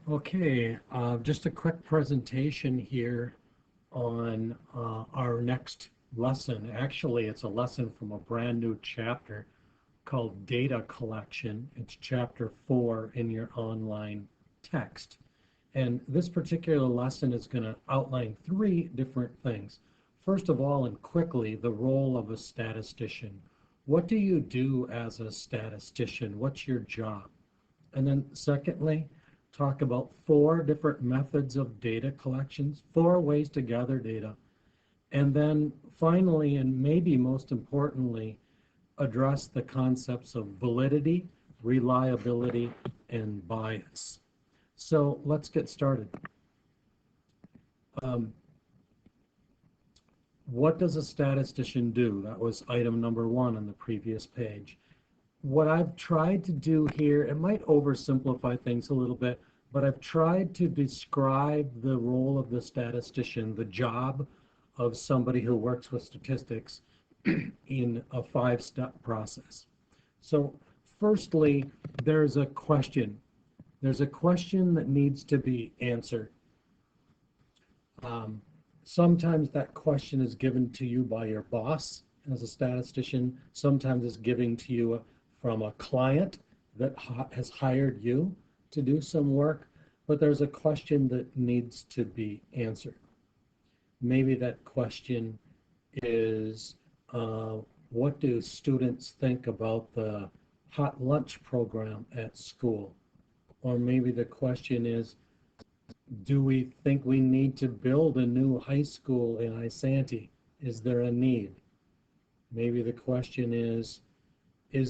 Okay, just a quick presentation here on our next lesson. Actually, it's a lesson from a brand new chapter called Data Collection. It's chapter 4 in your online text. And this particular lesson is going to outline 3 different things. First of all, and quickly, the role of a statistician. What do you do as a statistician? What's your job? And then secondly, talk about 4 different methods of data collections, 4 ways to gather data. And then finally, and maybe most importantly, address the concepts of validity, reliability, and bias. So let's get started. Um, what does a statistician do? That was item number 1 on the previous page. What I've tried to do here, it might oversimplify things a little bit, but I've tried to describe the role of the statistician, the job of somebody who works with statistics in a 5-step process. So firstly, there's a question. There's a question that needs to be answered. Sometimes that question is given to you by your boss as a statistician. Sometimes it's given to you from a client that has hired you to do some work, but there's a question that needs to be answered. Maybe that question is, what do students think about the hot lunch program at school? Or maybe the question is, do we think we need to build a new high school in Isanti? Is there a need? Maybe the question is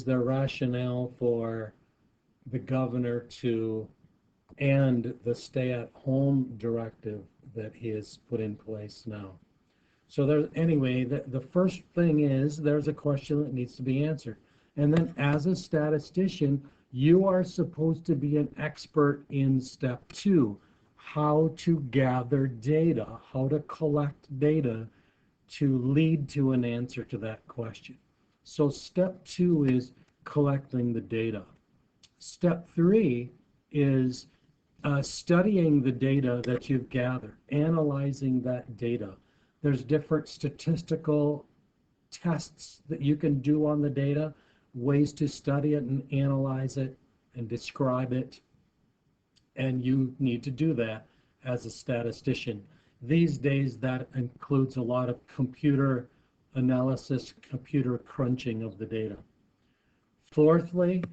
there rationale for the governor to end the stay-at-home directive that he has put in place now? So anyway, the first thing is there's a question that needs to be answered. And then as a statistician, you are supposed to be an expert in step 2, how to gather data, how to collect data to lead to an answer to that question. So step 2 is collecting the data. Step 3 is studying the data that you've gathered, analyzing that data. There's different statistical tests that you can do on the data, ways to study it and analyze it and describe it. And you need to do that as a statistician. These days, that includes a lot of computer analysis, computer crunching of the data. Fourthly,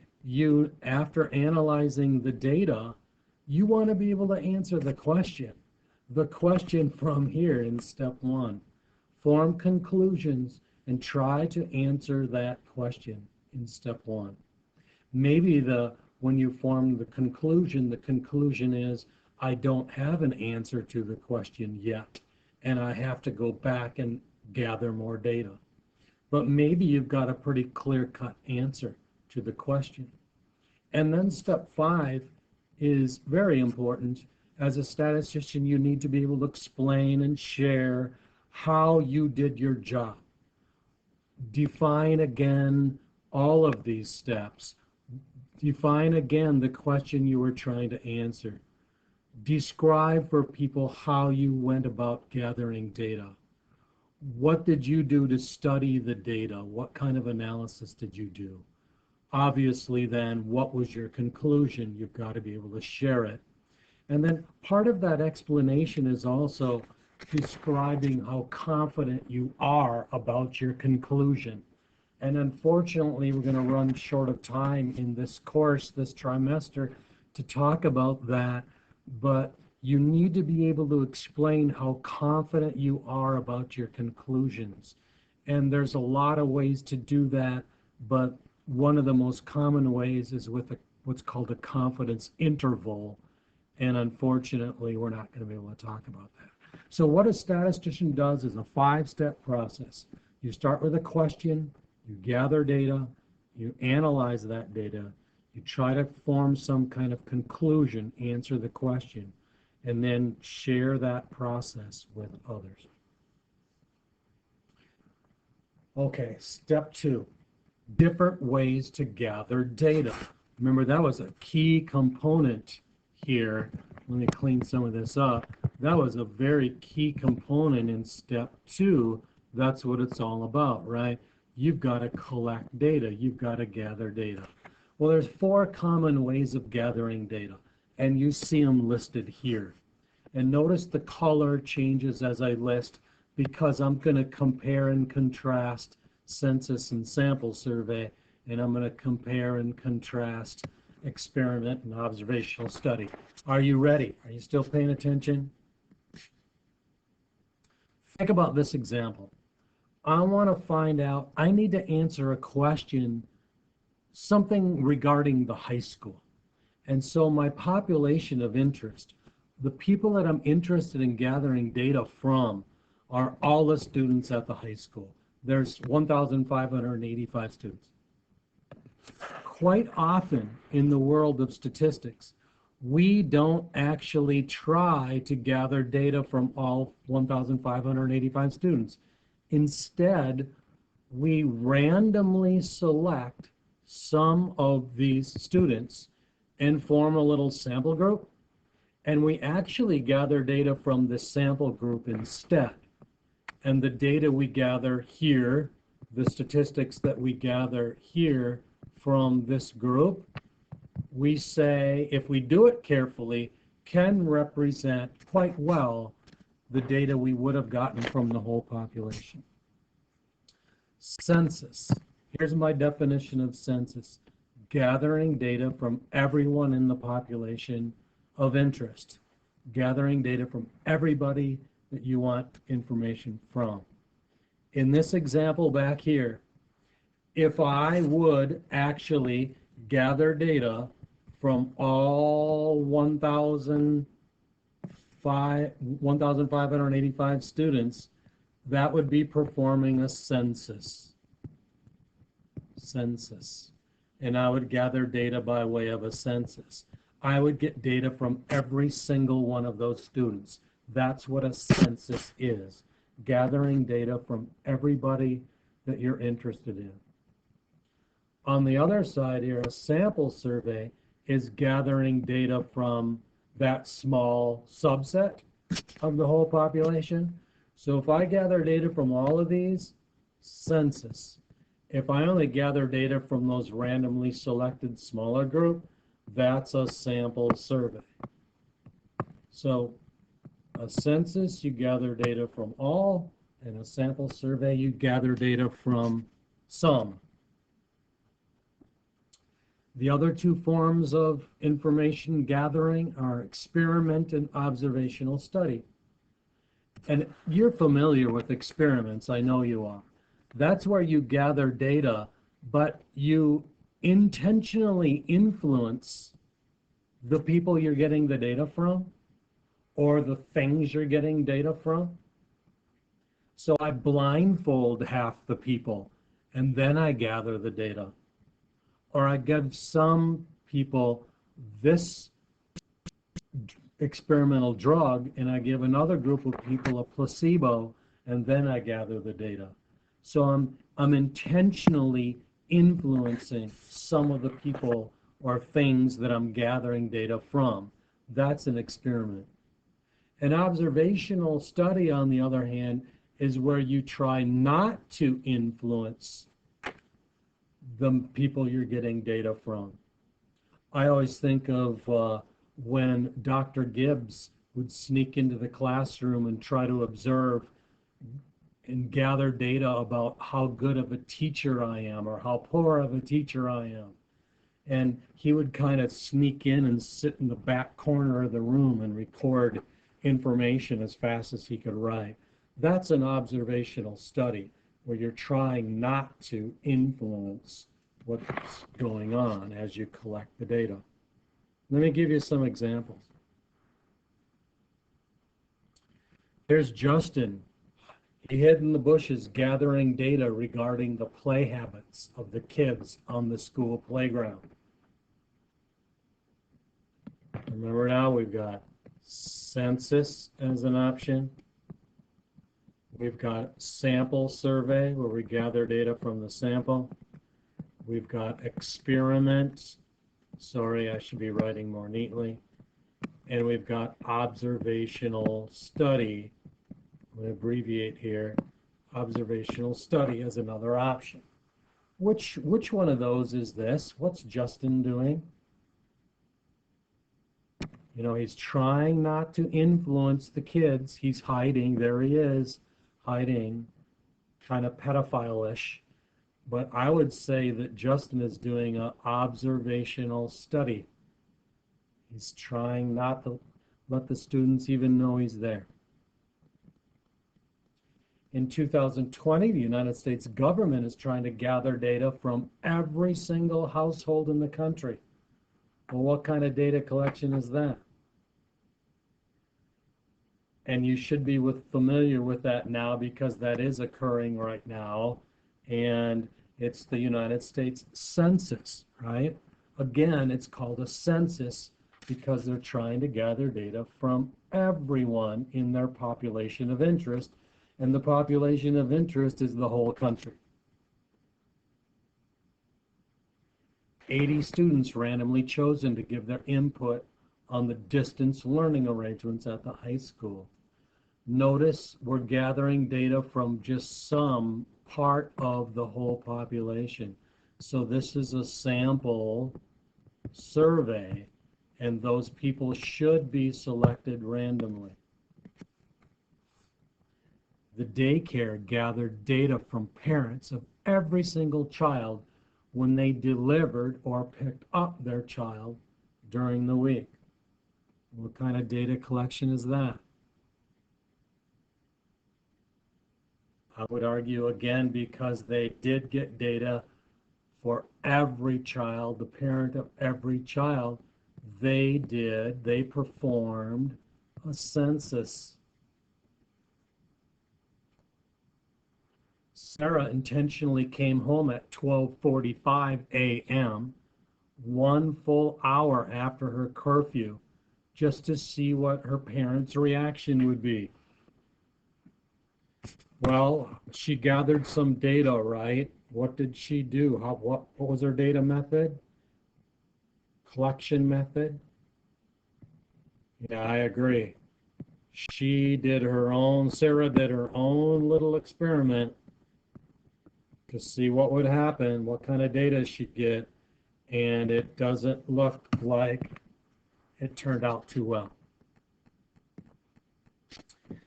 after analyzing the data, you want to be able to answer the question. The question from here in step 1. Form conclusions and try to answer that question in step 1. Maybe when you form the conclusion is, I don't have an answer to the question yet, and I have to go back and gather more data. But maybe you've got a pretty clear-cut answer to the question. And then step 5 is very important. As a statistician, you need to be able to explain and share how you did your job. Define again all of these steps. Define again the question you were trying to answer. Describe for people how you went about gathering data. What did you do to study the data? What kind of analysis did you do? Obviously then, what was your conclusion? You've got to be able to share it. And then part of that explanation is also describing how confident you are about your conclusion. And unfortunately, we're going to run short of time in this course, this trimester, to talk about that. But you need to be able to explain how confident you are about your conclusions. And there's a lot of ways to do that, but one of the most common ways is with what's called a confidence interval. And unfortunately, we're not going to be able to talk about that. So what a statistician does is a 5-step process. You start with a question, you gather data, you analyze that data, you try to form some kind of conclusion, answer the question, and then share that process with others. Okay, step 2, different ways to gather data. Remember, that was a key component here let me clean some of this up. That was a very key component in step 2. That's what it's all about, right? You've got to collect data. You've got to gather data. Well, there's 4 common ways of gathering data, and you see them listed here. And notice the color changes as I list because I'm going to compare and contrast census and sample survey, and I'm going to compare and contrast experiment and observational study. Are you ready? Are you still paying attention? Think about this example. I want to find out, I need to answer a question, something regarding the high school. And so my population of interest, the people that I'm interested in gathering data from, are all the students at the high school. There's 1,585 students. Quite often in the world of statistics, we don't actually try to gather data from all 1,585 students. Instead, we randomly select some of these students and form a little sample group, and we actually gather data from the sample group instead. And the data we gather here, the statistics that we gather here from this group, we say, if we do it carefully, can represent quite well the data we would have gotten from the whole population. Census. Here's my definition of census. Gathering data from everyone in the population of interest. Gathering data from everybody that you want information from. In this example back here, if I would actually gather data from all 1,585 students, that would be performing a census. And I would gather data by way of a census. I would get data from every single one of those students. That's what a census is, gathering data from everybody that you're interested in. On the other side here, a sample survey is gathering data from that small subset of the whole population. So if I gather data from all of these, census. If I only gather data from those randomly selected smaller group, that's a sample survey. So a census, you gather data from all, and a sample survey, you gather data from some. The other 2 forms of information gathering are experiment and observational study. And you're familiar with experiments, I know you are. That's where you gather data, but you intentionally influence the people you're getting the data from or the things you're getting data from. So I blindfold half the people and then I gather the data. Or I give some people this experimental drug and I give another group of people a placebo and then I gather the data. So I'm intentionally influencing some of the people or things that I'm gathering data from. That's an experiment. An observational study, on the other hand, is where you try not to influence the people you're getting data from. I always think of when Dr. Gibbs would sneak into the classroom and try to observe and gather data about how good of a teacher I am or how poor of a teacher I am. And he would kind of sneak in and sit in the back corner of the room and record information as fast as he could write. That's an observational study where you're trying not to influence what's going on as you collect the data. Let me give you some examples. Here's Justin. He hid in the bushes gathering data regarding the play habits of the kids on the school playground. Remember now we've got census as an option. We've got sample survey where we gather data from the sample. We've got experiment. Sorry, I should be writing more neatly. and we've got observational study. I'm going to abbreviate here. Observational study is another option. Which one of those is this? What's Justin doing? You know, he's trying not to influence the kids. He's hiding. There he is, hiding, kind of pedophile-ish. But I would say that Justin is doing an observational study. He's trying not to let the students even know he's there. In 2020, the United States government is trying to gather data from every single household in the country. Well, what kind of data collection is that? And you should be familiar with that now because that is occurring right now. And it's the United States Census, right? Again, it's called a census because they're trying to gather data from everyone in their population of interest. And the population of interest is the whole country. 80 students randomly chosen to give their input on the distance learning arrangements at the high school. Notice we're gathering data from just some part of the whole population. So this is a sample survey, and those people should be selected randomly. The daycare gathered data from parents of every single child when they delivered or picked up their child during the week. What kind of data collection is that? I would argue again because they did get data for every child, the parent of every child. They performed a census. Sarah intentionally came home at 12:45 a.m., 1 full hour after her curfew, just to see what her parents' reaction would be. Well, she gathered some data, right? What did she do? What was her data method? Collection method? Yeah, I agree. Sarah did her own little experiment to see what would happen, what kind of data she'd get, and it doesn't look like it turned out too well.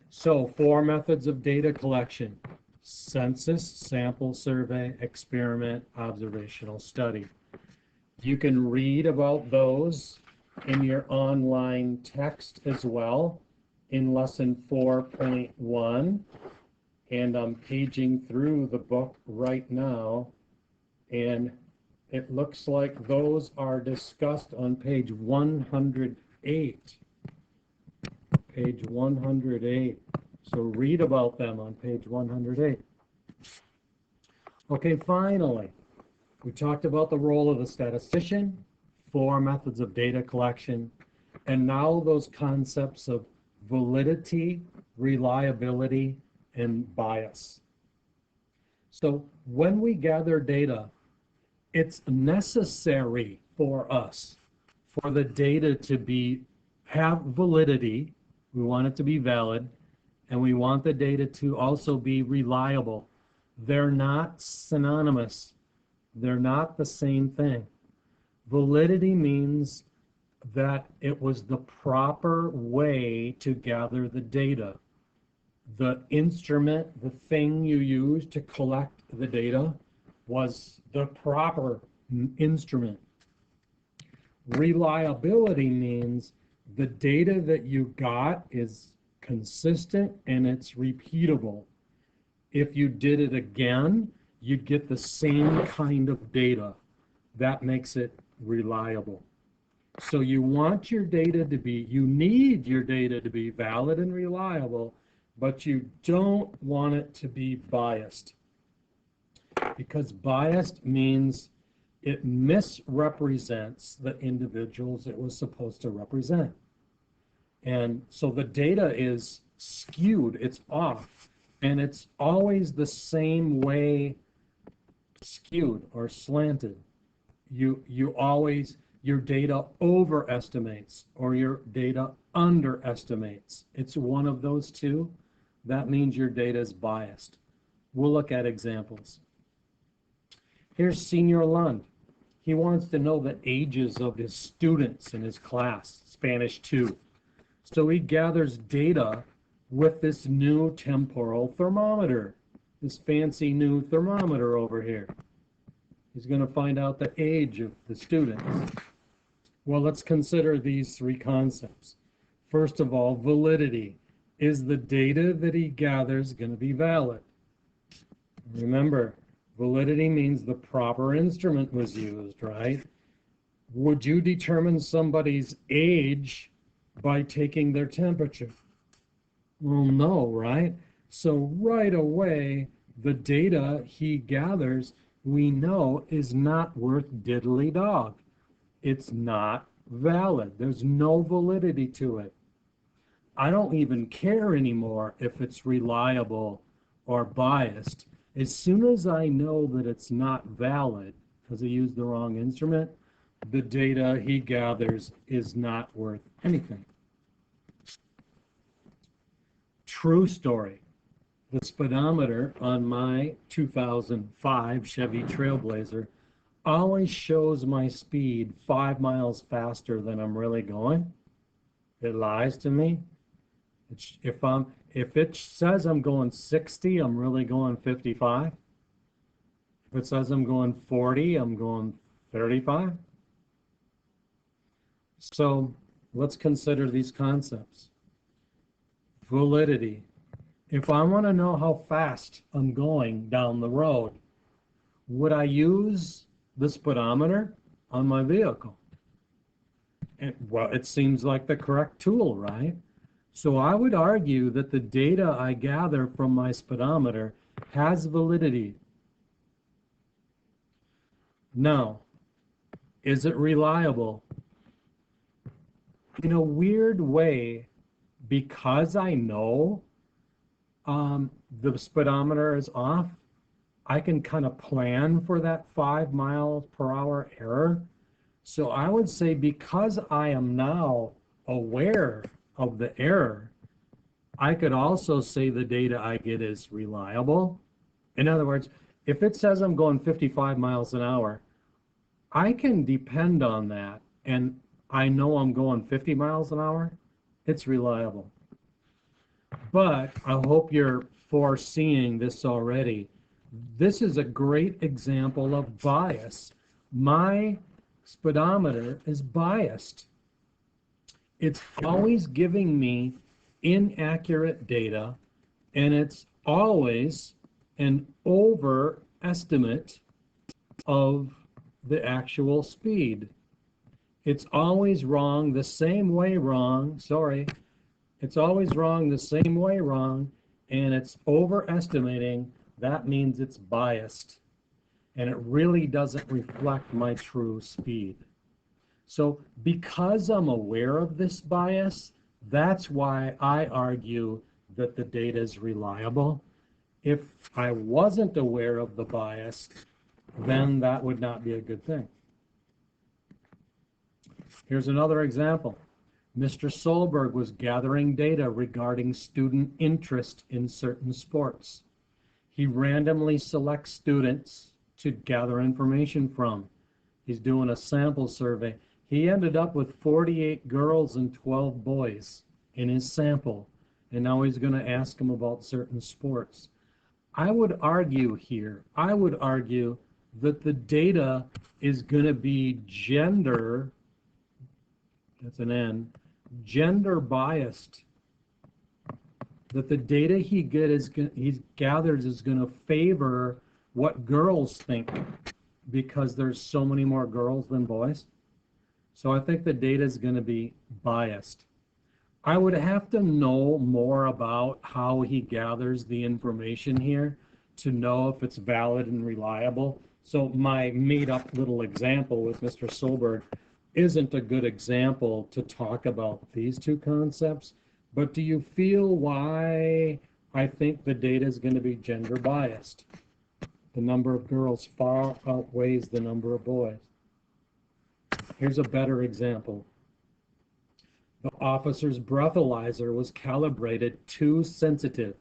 So 4 methods of data collection: census, sample survey, experiment, observational study. You can read about those in your online text as well in lesson 4.1. And I'm paging through the book right now, and it looks like those are discussed on page 108. Page 108. So read about them on page 108. Okay, finally, we talked about the role of the statistician, 4 methods of data collection, and now those concepts of validity, reliability, and bias. So when we gather data, it's necessary for us for the data to have validity. We want it to be valid, and we want the data to also be reliable. They're not synonymous. They're not the same thing. Validity means that it was the proper way to gather the data. The instrument, the thing you used to collect the data was the proper instrument. Reliability means the data that you got is consistent and it's repeatable. If you did it again, you'd get the same kind of data. That makes it reliable. So you need your data to be valid and reliable, but you don't want it to be biased, because biased means it misrepresents the individuals it was supposed to represent. And so the data is skewed, it's off, and it's always the same way skewed or slanted. You your data overestimates or your data underestimates. It's one of those two. That means your data is biased. We'll look at examples. Here's Senior Lund. He wants to know the ages of his students in his class, Spanish 2. So he gathers data with this new temporal thermometer, this fancy new thermometer over here. He's going to find out the age of the students. Well, let's consider these three concepts. First of all, validity. Is the data that he gathers going to be valid? Remember, validity means the proper instrument was used, right? Would you determine somebody's age by taking their temperature? Well, no, right? So right away, the data he gathers, we know, is not worth diddly dog. It's not valid. There's no validity to it. I don't even care anymore if it's reliable or biased. As soon as I know that it's not valid because he used the wrong instrument, the data he gathers is not worth anything. True story. The speedometer on my 2005 Chevy Trailblazer always shows my speed 5 miles faster than I'm really going. It lies to me. If it says I'm going 60, I'm really going 55. If it says I'm going 40, I'm going 35. So let's consider these concepts. Validity. If I want to know how fast I'm going down the road, would I use the speedometer on my vehicle? Well, it seems like the correct tool, right? So I would argue that the data I gather from my speedometer has validity. Now, is it reliable? In a weird way, because I know the speedometer is off, I can kind of plan for that 5 miles per hour error. So I would say because I am now aware of the error, I could also say the data I get is reliable. In other words, if it says I'm going 55 miles an hour, I can depend on that, and I know I'm going 50 miles an hour, it's reliable. But I hope you're foreseeing this already. This is a great example of bias. My speedometer is biased. It's always giving me inaccurate data, and it's always an overestimate of the actual speed. It's always wrong the same way wrong, it's always wrong the same way wrong, and it's overestimating. That means it's biased, and it really doesn't reflect my true speed. So because I'm aware of this bias, that's why I argue that the data is reliable. If I wasn't aware of the bias, then that would not be a good thing. Here's another example. Mr. Solberg was gathering data regarding student interest in certain sports. He randomly selects students to gather information from. He's doing a sample survey. He ended up with 48 girls and 12 boys in his sample, and now he's going to ask them about certain sports. I would argue that the data is going to be gender, that's an N, gender biased. That the data he gathers is going to favor what girls think because there's so many more girls than boys. So I think the data is going to be biased. I would have to know more about how he gathers the information here to know if it's valid and reliable. So my made-up little example with Mr. Solberg isn't a good example to talk about these two concepts. But do you feel why I think the data is going to be gender biased? The number of girls far outweighs the number of boys. Here's a better example. The officer's breathalyzer was calibrated too sensitive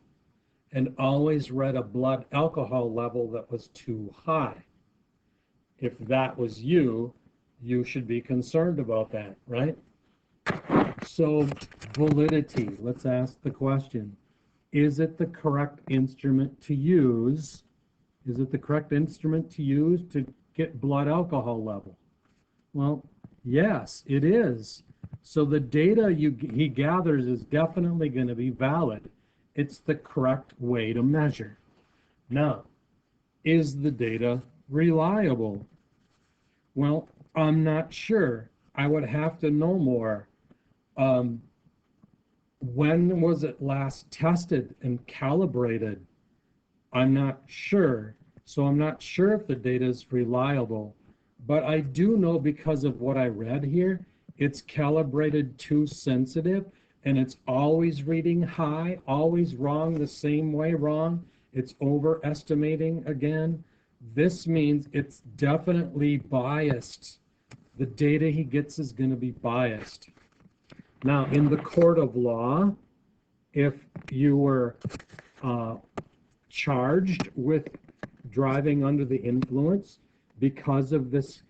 and always read a blood alcohol level that was too high. If that was you, you should be concerned about that, right? So validity, let's ask the question. Is it the correct instrument to use? Is it the correct instrument to use to get blood alcohol level? Well, yes, it is. So the data he gathers is definitely going to be valid. It's the correct way to measure. Now, is the data reliable? Well, I'm not sure. I would have to know more. When was it last tested and calibrated? I'm not sure. So I'm not sure if the data is reliable. But I do know, because of what I read here, it's calibrated too sensitive, and it's always reading high, always wrong, the same way wrong. It's overestimating again. This means it's definitely biased. The data he gets is going to be biased. Now, in the court of law, if you were charged with driving under the influence because of this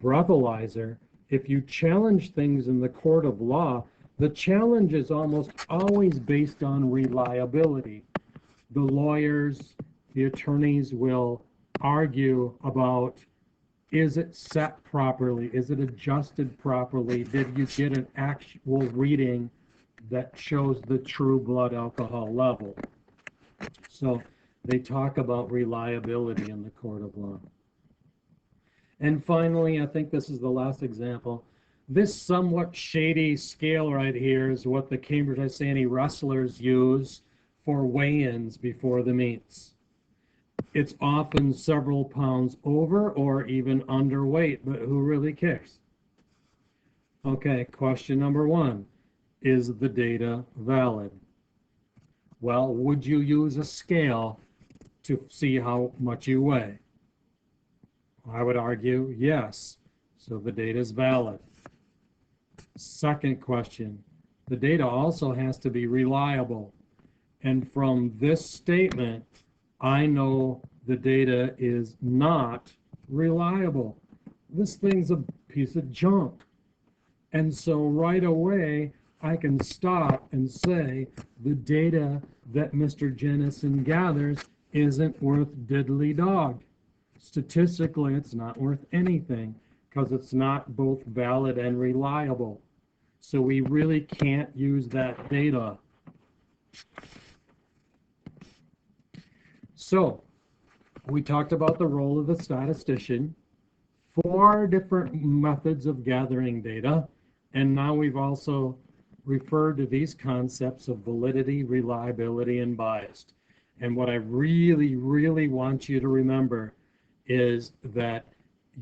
breathalyzer, if you challenge things in the court of law, the challenge is almost always based on reliability. The lawyers, the attorneys will argue about, is it set properly? Is it adjusted properly? Did you get an actual reading that shows the true blood alcohol level? So they talk about reliability in the court of law. And finally, I think this is the last example. This somewhat shady scale right here is what the Cambridge Iceni wrestlers use for weigh-ins before the meets. It's often several pounds over or even underweight, but who really cares? Okay, question number 1. Is the data valid? Well, would you use a scale to see how much you weigh? I would argue yes. So the data is valid. Second question, the data also has to be reliable. And from this statement, I know the data is not reliable. This thing's a piece of junk. And so right away, I can stop and say the data that Mr. Jennison gathers isn't worth diddly dog. Statistically, it's not worth anything because it's not both valid and reliable. So we really can't use that data. So we talked about the role of the statistician, 4 different methods of gathering data, and now we've also referred to these concepts of validity, reliability, and bias. And what I really, really want you to remember is that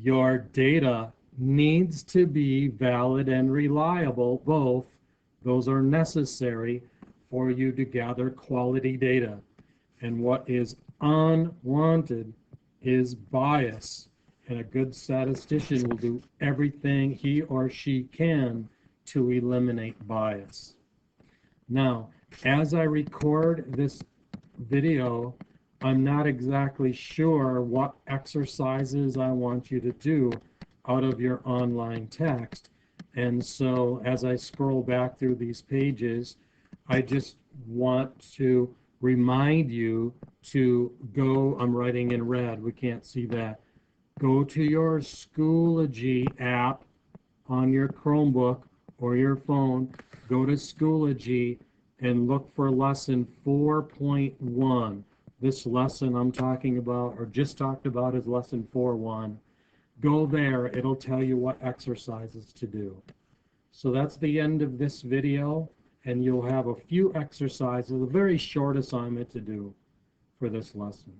your data needs to be valid and reliable, both. Those are necessary for you to gather quality data. And what is unwanted is bias. And a good statistician will do everything he or she can to eliminate bias. Now, as I record this video, I'm not exactly sure what exercises I want you to do out of your online text. And so as I scroll back through these pages, I just want to remind you to go, I'm writing in red, we can't see that. Go to your Schoology app on your Chromebook or your phone, go to Schoology and look for lesson 4.1. This lesson I'm talking about, or just talked about, is lesson 4.1. Go there, it'll tell you what exercises to do. So that's the end of this video, and you'll have a few exercises, a very short assignment to do for this lesson.